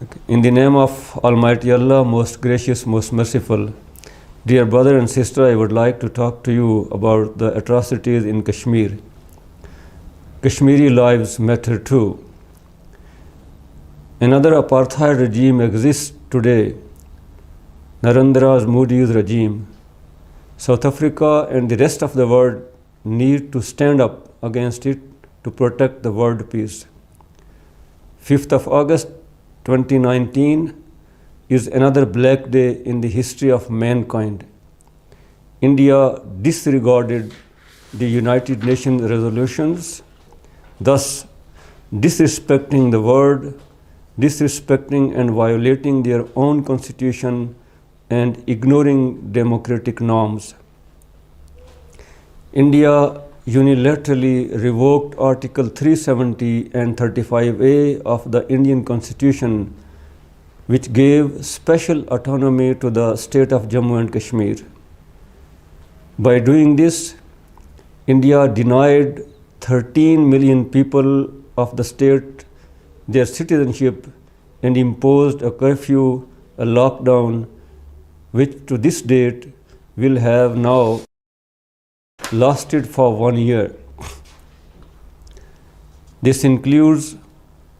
In the name of Almighty Allah, most gracious, most merciful, dear brother and sister, I would like to talk to you about the atrocities in Kashmir. Kashmiri lives matter too. Another apartheid regime exists today, Narendra Modi's regime. South Africa and the rest of the world need to stand up against it to protect the world peace. 5th of August 2019 is another black day in the history of mankind. India disregarded the United Nations resolutions, thus disrespecting the world, disrespecting and violating their own constitution and ignoring democratic norms. India unilaterally revoked Article 370 and 35A of the Indian Constitution, which gave special autonomy to the state of Jammu and Kashmir. By doing this, India denied 13 million people of the state their citizenship and imposed a curfew, a lockdown, which to this date will have now lasted for 1 year. This includes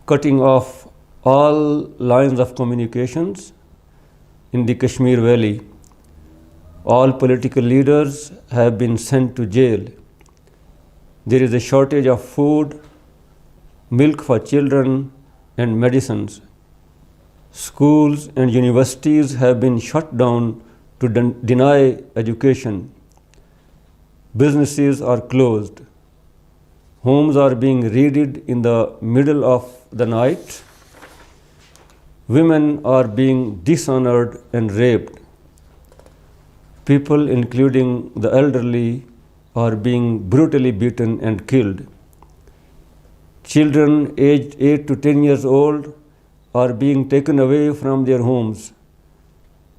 cutting off all lines of communications in the Kashmir Valley. All political leaders have been sent to jail. There is a shortage of food, milk for children, and medicines. Schools and universities have been shut down to deny education. Businesses are closed. Homes are being raided in the middle of the night. Women are being dishonored and raped. People, including the elderly, are being brutally beaten and killed. Children aged 8 to 10 years old are being taken away from their homes.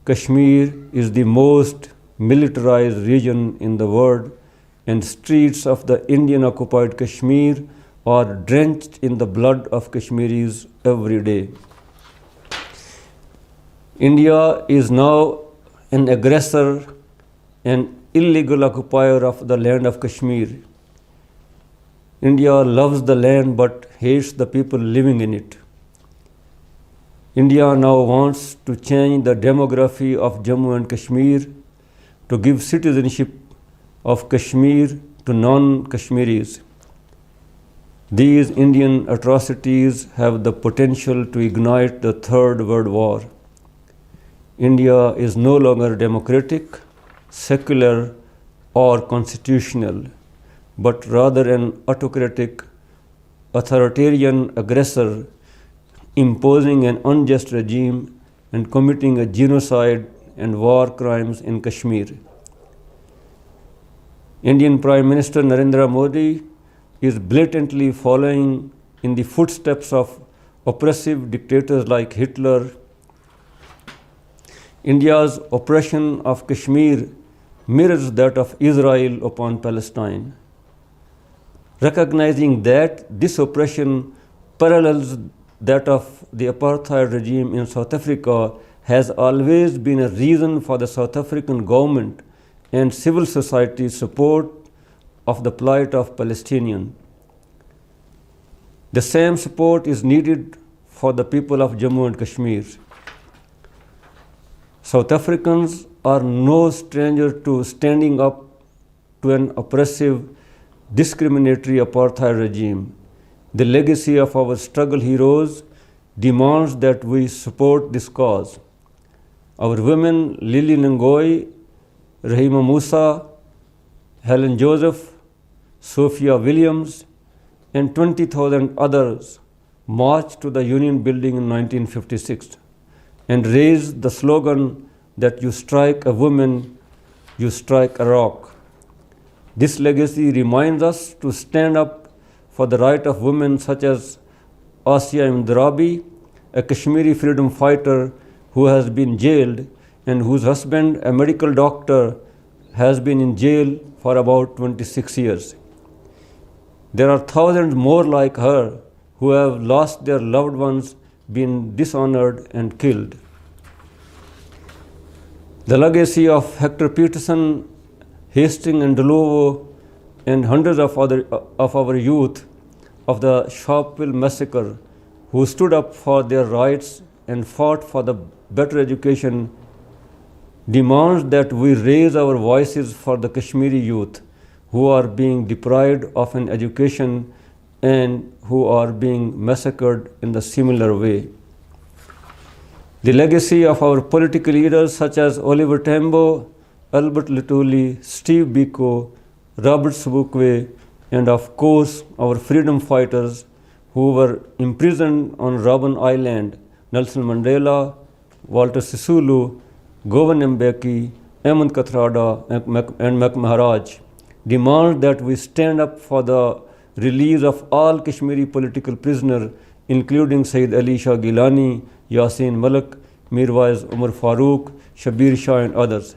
Kashmir is the most militarized region in the world, and streets of the Indian-occupied Kashmir are drenched in the blood of Kashmiris every day. India is now an aggressor and illegal occupier of the land of Kashmir. India loves the land but hates the people living in it. India now wants to change the demography of Jammu and Kashmir to give citizenship of Kashmir to non-Kashmiris. These Indian atrocities have the potential to ignite the Third World War. India is no longer democratic, secular, or constitutional, but rather an autocratic, authoritarian aggressor imposing an unjust regime and committing a genocide and war crimes in Kashmir. Indian Prime Minister Narendra Modi is blatantly following in the footsteps of oppressive dictators like Hitler. India's oppression of Kashmir mirrors that of Israel upon Palestine. Recognizing that this oppression parallels that of the apartheid regime in South Africa has always been a reason for the South African government and civil society's support of the plight of Palestinians. The same support is needed for the people of Jammu and Kashmir. South Africans are no stranger to standing up to an oppressive, discriminatory apartheid regime. The legacy of our struggle heroes demands that we support this cause. Our women, Lily Nangoy, Rahima Musa, Helen Joseph, Sophia Williams, and 20,000 others marched to the Union Building in 1956 and raised the slogan that you strike a woman, you strike a rock. This legacy reminds us to stand up for the right of women such as Asia Imdarabi, a Kashmiri freedom fighter who has been jailed and whose husband, a medical doctor, has been in jail for about 26 years. There are thousands more like her who have lost their loved ones been dishonored and killed. The legacy of Hector Peterson, Hastings and Delovo, and hundreds of our youth of the Sharpeville massacre who stood up for their rights and fought for the better education demands that we raise our voices for the Kashmiri youth who are being deprived of an education and who are being massacred in the similar way. The legacy of our political leaders such as Oliver Tambo, Albert Lutuli, Steve Biko, Robert Sobukwe, and of course our freedom fighters who were imprisoned on Robben Island, Nelson Mandela, Walter Sisulu, Govan Mbeki, Ahmed Kathrada, and Mac Maharaj, demand that we stand up for the release of all Kashmiri political prisoners, including Sayyid Ali Shah Gilani, Yasin Malik, Mirwais Umar Farooq, Shabir Shah, and others.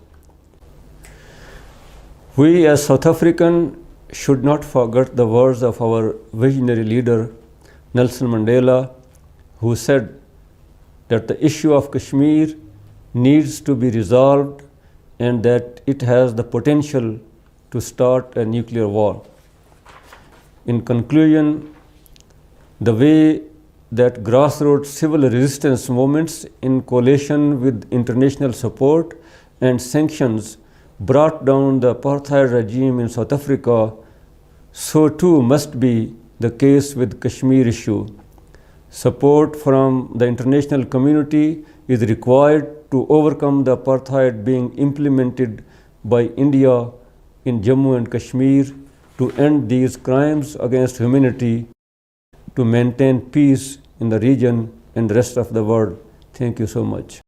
We as South Africans should not forget the words of our visionary leader, Nelson Mandela, who said that the issue of Kashmir needs to be resolved and that it has the potential to start a nuclear war. In conclusion, the way that grassroots civil resistance movements in coalition with international support and sanctions brought down the apartheid regime in South Africa, so too must be the case with Kashmir issue. Support from the international community is required to overcome the apartheid being implemented by India in Jammu and Kashmir, to end these crimes against humanity, to maintain peace in the region and the rest of the world. Thank you so much.